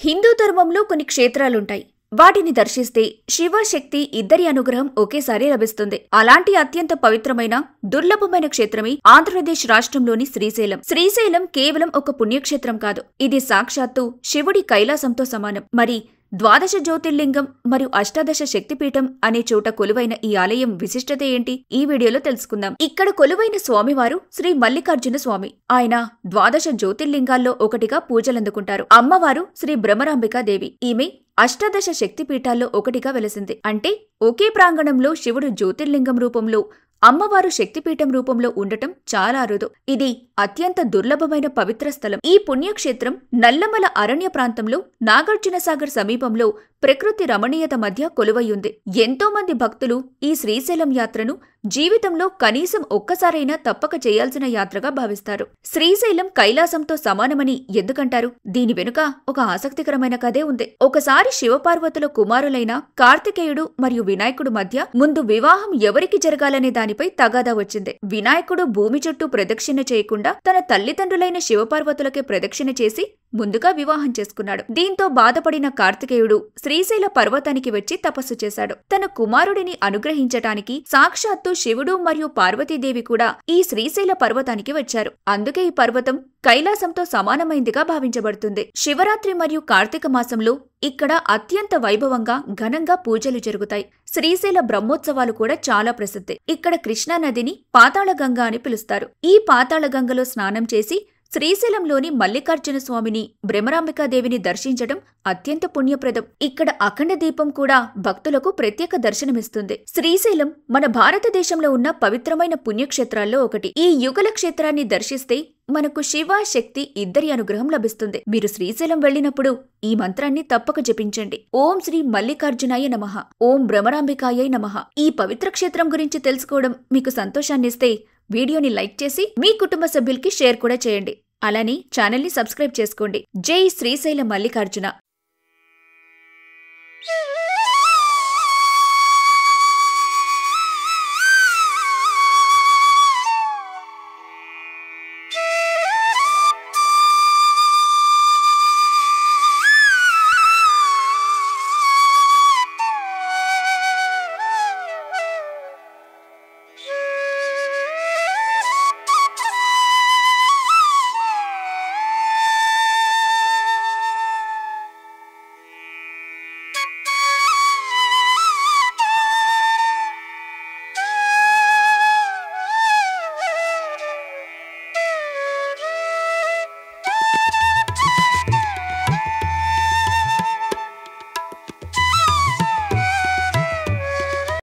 హిందూ ధర్మంలో కొన్ని క్షేత్రాలుంటాయి. వాటిని దర్శిస్తే శివ, శక్తి ఇద్దరి అనుగ్రహం ఒకేసారి లభిస్తుంది. అలాంటి అత్యంత పవిత్రమైన, దుర్లభమైన క్షేత్రమే ఆంధ్రప్రదేశ్ రాష్ట్రంలోని శ్రీశైలం. శ్రీశైలం కేవలం ఒక పుణ్యక్షేత్రం కాదు. ఇది సాక్షాత్తు శివుడి కైలాసంతో సమానం. మరి 12 జ్యోతిర్లింగం మరియు అష్టాదశ శక్తిపీఠం అనే చోట కొలువైన ఈ ఆలయం విశిష్టత ఏంటి? ఈ వీడియోలో తెలుసుకుందాం. ఇక్కడ కొలువైన స్వామివారు శ్రీ మల్లికార్జున స్వామి. ఆయన 12 జ్యోతిర్లింగాల్లో ఒకటిగా పూజలందుకుంటారు. అమ్మవారు శ్రీ భ్రమరాంబికాదేవి. ఈమె అష్టాదశ శక్తిపీఠాల్లో ఒకటిగా వెలసింది. అంటే ఒకే ప్రాంగణంలో శివుడు జ్యోతిర్లింగం రూపంలో, అమ్మవారు శక్తిపీఠం రూపంలో ఉండటం చాలా అరుదు. ఇది అత్యంత దుర్లభమైన పవిత్ర స్థలం. ఈ పుణ్యక్షేత్రం నల్లమల అరణ్య ప్రాంతంలో నాగార్జునసాగర్ సమీపంలో ప్రకృతి రమణీయత మధ్య కొలువయ్యుంది. ఎంతో మంది భక్తులు ఈ శ్రీశైలం యాత్రను జీవితంలో కనీసం ఒక్కసారైనా తప్పక చేయాల్సిన యాత్రగా భావిస్తారు. శ్రీశైలం కైలాసంతో సమానమని ఎందుకంటారు? దీని వెనుక ఒక ఆసక్తికరమైన కథే ఉంది. ఒకసారి శివపార్వతుల కుమారులైన కార్తికేయుడు మరియు వినాయకుడు మధ్య ముందు వివాహం ఎవరికి జరగాలనే దానిపై తగాదా వచ్చింది. వినాయకుడు భూమి చుట్టూ ప్రదక్షిణ చేయకుండా తన తల్లిదండ్రులైన శివపార్వతులకే ప్రదక్షిణ చేసి ముందుగా వివాహం చేసుకున్నాడు. దీంతో బాధపడిన కార్తికేయుడు శ్రీశైల పర్వతానికి వచ్చి తపస్సు చేశాడు. తన కుమారుడిని అనుగ్రహించటానికి సాక్షాత్తు శివుడు మరియు పార్వతీదేవి కూడా ఈ శ్రీశైల పర్వతానికి వచ్చారు. అందుకే ఈ పర్వతం కైలాసంతో సమానమైందిగా భావించబడుతుంది. శివరాత్రి మరియు కార్తీక మాసంలో ఇక్కడ అత్యంత వైభవంగా, ఘనంగా పూజలు జరుగుతాయి. శ్రీశైల బ్రహ్మోత్సవాలు కూడా చాలా ప్రసిద్ధి. ఇక్కడ కృష్ణానదిని పాతాళగంగ అని పిలుస్తారు. ఈ పాతాళగంగలో స్నానం చేసి శ్రీశైలంలోని మల్లికార్జున స్వామిని, భ్రమరాంబికాదేవిని దర్శించడం అత్యంత పుణ్యప్రదం. ఇక్కడ అఖండ దీపం కూడా భక్తులకు ప్రత్యేక దర్శనమిస్తుంది. శ్రీశైలం మన భారతదేశంలో ఉన్న పవిత్రమైన పుణ్యక్షేత్రాల్లో ఒకటి. ఈ యుగల క్షేత్రాన్ని దర్శిస్తే మనకు శివ, శక్తి ఇద్దరి అనుగ్రహం లభిస్తుంది. మీరు శ్రీశైలం వెళ్ళినప్పుడు ఈ మంత్రాన్ని తప్పక జపించండి. ఓం శ్రీ మల్లికార్జునాయ నమః, ఓం భ్రమరాంబికాయై నమః. ఈ పవిత్ర క్షేత్రం గురించి తెలుసుకోవడం మీకు సంతోషాన్నిస్తే వీడియోని లైక్ చేసి మీ కుటుంబ సభ్యులకి షేర్ కూడా చేయండి. అలానే ఛానల్ని సబ్స్క్రైబ్ చేసుకోండి. జై శ్రీశైల మల్లికార్జున.